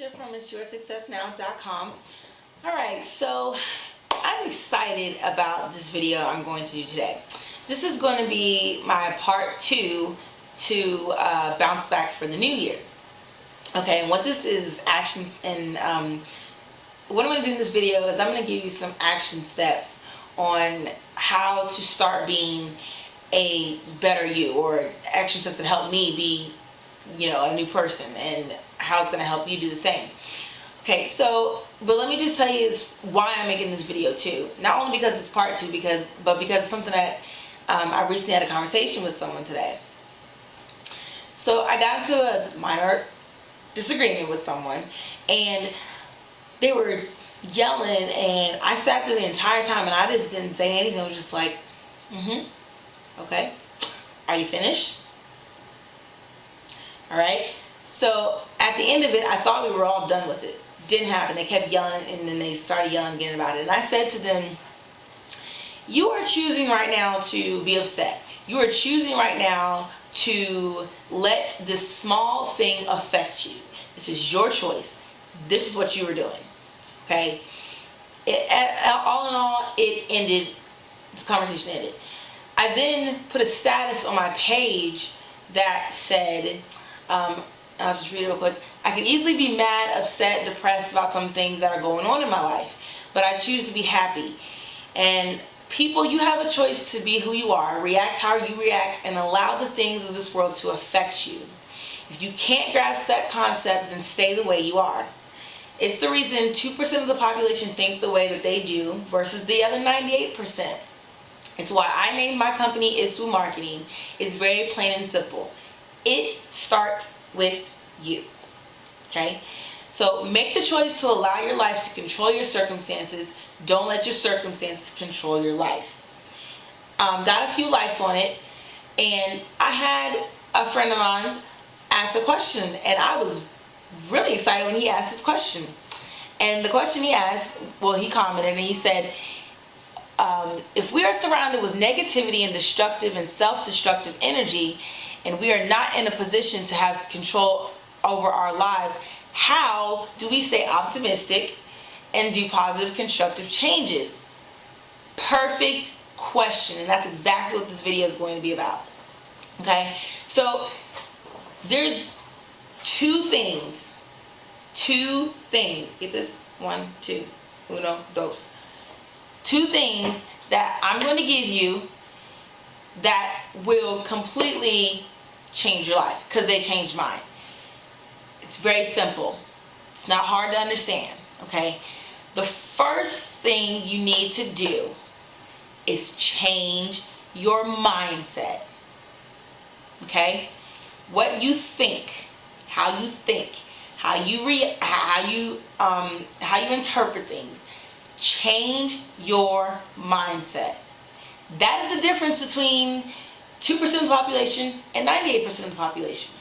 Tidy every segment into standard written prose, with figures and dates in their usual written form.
KESHA from InsureSuccessNow.com. Alright, so I'm excited about this video I'm going to do today. This is going to be my part 2 to bounce back for the new year. Okay, and what this is actions, and what I'm going to do in this video is I'm going to give you some action steps on how to start being a better you, or action steps that help me be, a new person, and how it's going to help you do the same. Okay, so, but let me just tell you is why I'm making this video too. Not only because it's part 2, but because it's something that I recently had a conversation with someone today. So I got into a minor disagreement with someone, and they were yelling, and I sat there the entire time, and I just didn't say anything. I was just like, okay, are you finished? All right. So at the end of it, I thought we were all done with it. Didn't happen. They kept yelling, and then they started yelling again about it. And I said to them, you are choosing right now to be upset. You are choosing right now to let this small thing affect you. This is your choice. This is what you were doing. Okay? All in all, it ended. This conversation ended. I then put a status on my page that said, I'll just read it real quick. I can easily be mad, upset, depressed about some things that are going on in my life, but I choose to be happy. And people, you have a choice to be who you are, react how you react, and allow the things of this world to affect you. If you can't grasp that concept, then stay the way you are. It's the reason 2% of the population think the way that they do versus the other 98%. It's why I named my company ISWU Marketing. It's very plain and simple. It starts with you. Okay? So make the choice to allow your life to control your circumstances. Don't let your circumstances control your life. Got a few likes on it, and I had a friend of mine ask a question, and I was really excited when he asked this question. And the question he asked, well, he commented and he said, if we are surrounded with negativity and destructive and self-destructive energy, and we are not in a position to have control over our lives, how do we stay optimistic and do positive, constructive changes? Perfect question, and that's exactly what this video is going to be about. Okay, so there's two things. Get this? 1, 2, uno, dos. 2 things that I'm going to give you that will completely change your life, because they changed mine. It's very simple. It's not hard to understand, okay? The first thing you need to do is change your mindset, okay? What you think, how you interpret things. Change your mindset. That is the difference between 2% of the population and 98% of the population.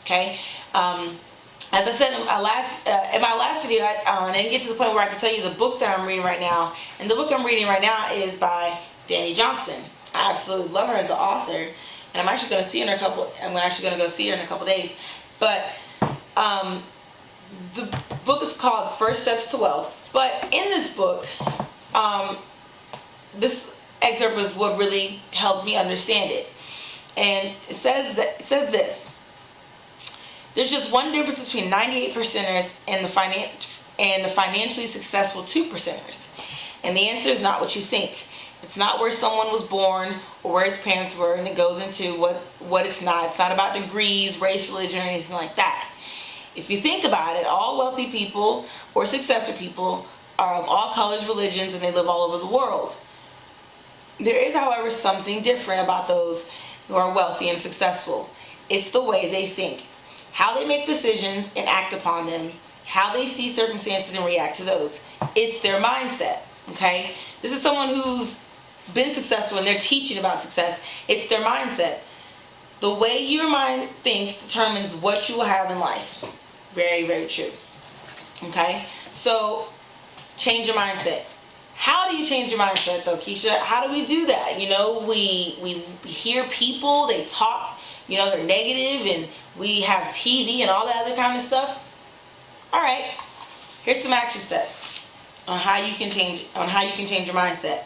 Okay? As I said in my last video, I didn't get to the point where I can tell you the book that I'm reading right now. And the book I'm reading right now is by Danny Johnson. I absolutely love her as an author, and I'm actually going to see her in a couple. I'm actually going to go see her in a couple days. But the book is called First Steps to Wealth. But in this book, this excerpt was what really helped me understand it. And it says this: there's just one difference between 98%ers and the financially successful 2%ers. And the answer is not what you think. It's not where someone was born or where his parents were, and it goes into what it's not. It's not about degrees, race, religion, or anything like that. If you think about it, all wealthy people or successful people are of all colors, religions, and they live all over the world. There is, however, something different about those who are wealthy and successful. It's the way they think, how they make decisions and act upon them, how they see circumstances and react to those. It's their mindset, okay? This is someone who's been successful, and they're teaching about success. It's their mindset. The way your mind thinks determines what you will have in life. Very, very true. Okay? So, change your mindset. How do you change your mindset though, KESHA? How do we do that? We hear people, they talk, they're negative, and we have TV and all that other kind of stuff. All right, here's some action steps on how you can change your mindset.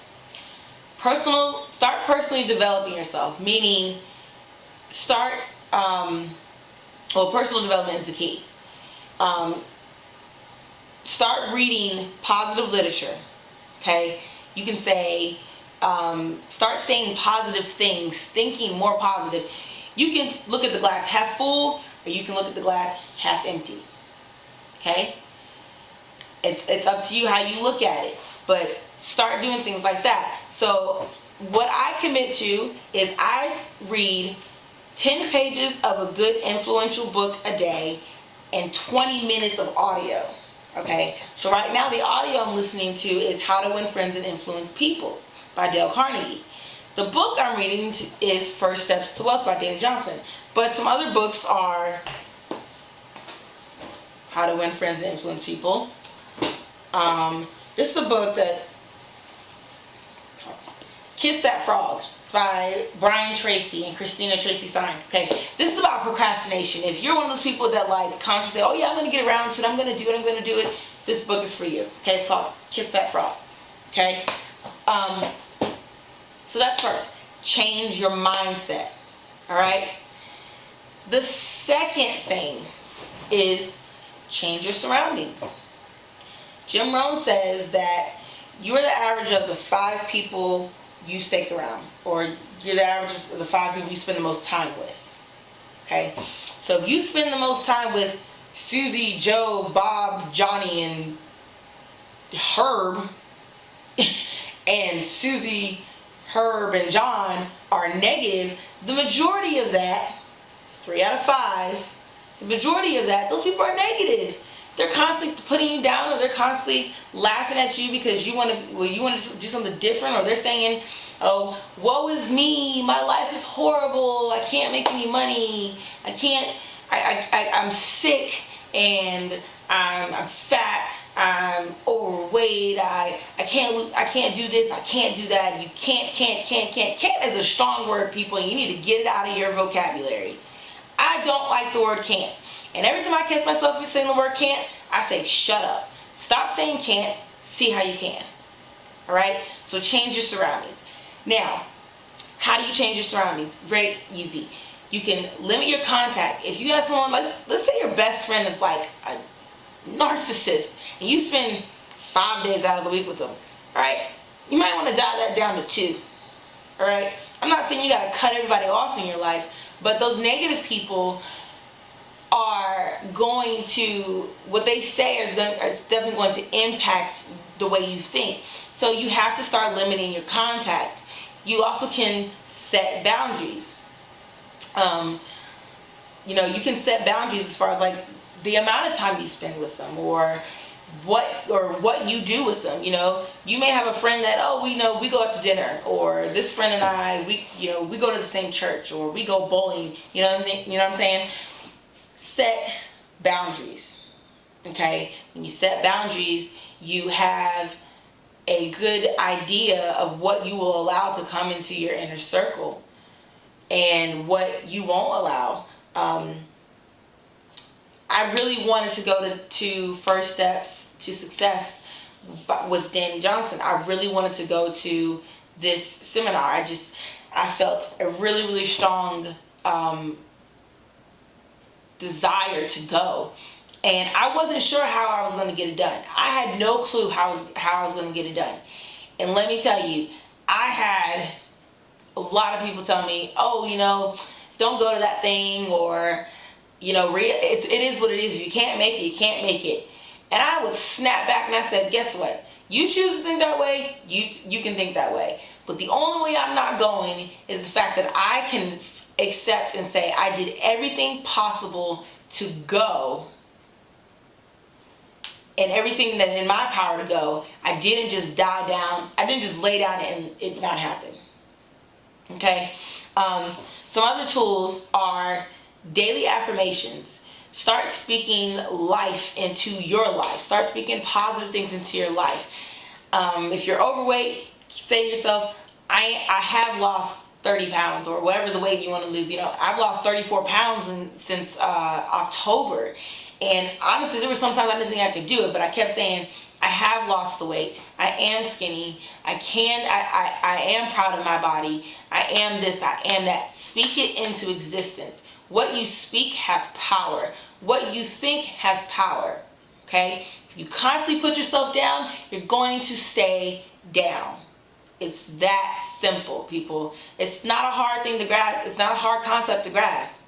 Start personally developing yourself, meaning personal development is the key. Start reading positive literature. Okay, you can say, start saying positive things, thinking more positive. You can look at the glass half full, or you can look at the glass half empty. Okay, it's up to you how you look at it, but start doing things like that. So what I commit to is I read 10 pages of a good influential book a day and 20 minutes of audio. Okay, so right now the audio I'm listening to is How to Win Friends and Influence People by Dale Carnegie. The book I'm reading is First Steps to Wealth by Dana Johnson. But some other books are How to Win Friends and Influence People. This is a book that Kiss That Frog. It's by Brian Tracy and Christina Tracy Stein. Okay, this is about procrastination. If you're one of those people that like constantly say, "Oh yeah, I'm going to get around to it. I'm going to do it. This book is for you. Okay, it's called Kiss That Frog. Okay, so that's first. Change your mindset. All right. The second thing is change your surroundings. Jim Rohn says that you're the average of the 5 people you stick around, or you're the average of the 5 people you spend the most time with. Okay, so if you spend the most time with Susie, Joe, Bob, Johnny, and Herb, and Susie, Herb, and John are negative, the majority of that, 3 out of 5, the majority of that, those people are negative. They're constantly putting you down, or they're constantly laughing at you because you want to do something different, or they're saying, "Oh, woe is me, my life is horrible, I can't make any money, I'm sick, and I'm fat, I'm overweight, I can't do this, I can't do that." You can't is a strong word, people, and you need to get it out of your vocabulary. I don't like the word can't. And every time I catch myself saying the word can't, I say, shut up. Stop saying can't, see how you can. All right? So change your surroundings. Now, how do you change your surroundings? Very easy. You can limit your contact. If you have someone, let's say your best friend is like a narcissist, and you spend 5 days out of the week with them. All right? You might want to dial that down to 2. All right? I'm not saying you got to cut everybody off in your life, but those negative people are going to, what they say is definitely going to impact the way you think. So you have to start limiting your contact. You also can set boundaries. You can set boundaries as far as like the amount of time you spend with them, or what you do with them. You may have a friend that, we go out to dinner, or this friend and I, we go to the same church, or we go bowling. You know what I'm saying? Set boundaries. Okay? When you set boundaries, you have a good idea of what you will allow to come into your inner circle and what you won't allow. I really wanted to go to First Steps to Success with Danny Johnson. I really wanted to go to this seminar. I felt a really, really strong desire to go, and I wasn't sure how I was going to get it done. I had no clue how I was going to get it done. And let me tell you, I had a lot of people tell me, don't go to that thing, or it is what it is. You can't make it, you can't make it. And I would snap back and I said, guess what? You choose to think that way, you can think that way. But the only way I'm not going is the fact that I can accept and say I did everything possible to go, and everything that in my power to go. I didn't just die down. I didn't just lay down and it not happen. Okay? Some other tools are daily affirmations. Start speaking life into your life. Start speaking positive things into your life. If you're overweight, say to yourself, I have lost 30 pounds, or whatever the weight you want to lose. I've lost 34 pounds since October, And honestly, there were sometimes I didn't think I could do it, but I kept saying, I have lost the weight. I am skinny. I am proud of my body. I am this, I am that. Speak it into existence. What you speak has power. What you think has power. Okay? If you constantly put yourself down, you're going to stay down. It's that simple, people. It's not a hard thing to grasp. It's not a hard concept to grasp.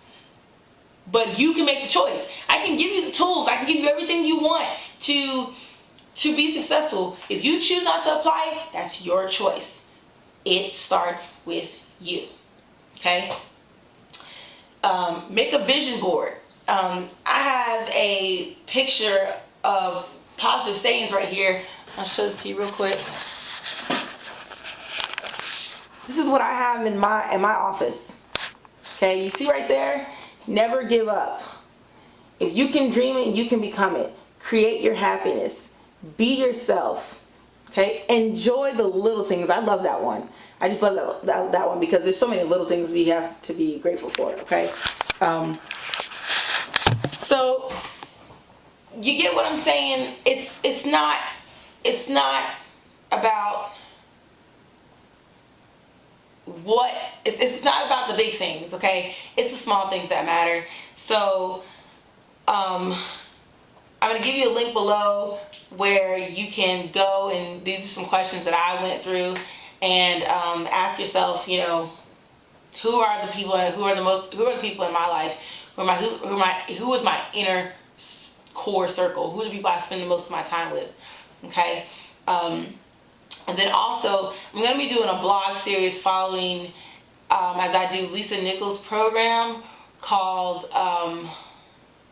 But you can make the choice. I can give you the tools. I can give you everything you want to be successful. If you choose not to apply it, that's your choice. It starts with you. Okay? Make a vision board. I have a picture of positive sayings right here. I'll show this to you real quick. This is what I have in my office. Okay, you see right there? Never give up. If you can dream it, you can become it. Create your happiness. Be yourself. Okay? Enjoy the little things. I love that one. I just love that one because there's so many little things we have to be grateful for. Okay? So you get what I'm saying? It's not about it's not about the big things, okay? It's the small things that matter. So I'm going to give you a link below where you can go, and these are some questions that I went through, and ask yourself, who are the people in my life, who is my inner core circle, who are the people I spend the most of my time with, okay? And then also, I'm going to be doing a blog series following, as I do Lisa Nichols' program called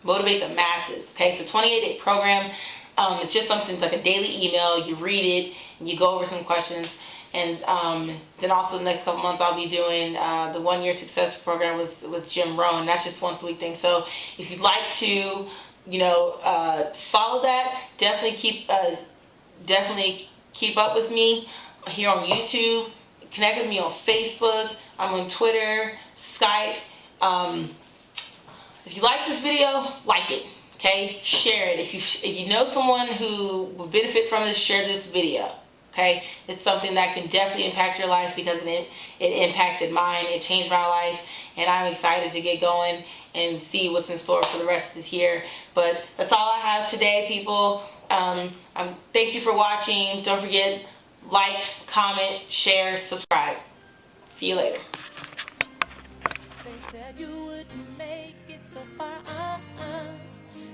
Motivate the Masses. Okay, it's a 28-day program. It's just something, it's like a daily email. You read it, and you go over some questions. And then also the next couple months, I'll be doing the 1-year success program with Jim Rohn. That's just once a week thing. So if you'd like to, follow that, definitely keep up with me here on YouTube. Connect with me on Facebook. I'm on Twitter, Skype. If you like this video, like it. Okay, share it. If you know someone who would benefit from this, share this video. Okay, it's something that can definitely impact your life because it impacted mine. It changed my life, and I'm excited to get going and see what's in store for the rest of this year. But that's all I have today, people. Thank you for watching. Don't forget, like, comment, share, subscribe. See you later. They said you wouldn't make it so far,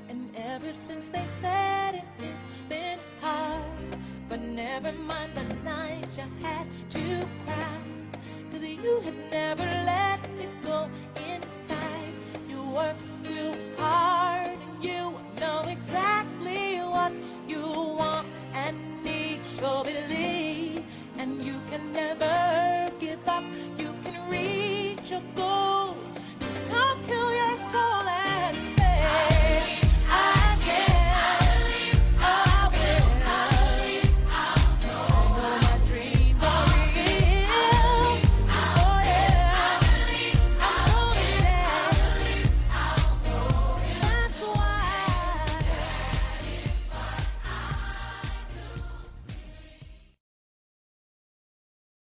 and ever since they said it, it's been hard. But never mind the night you had to cry, 'cause you had never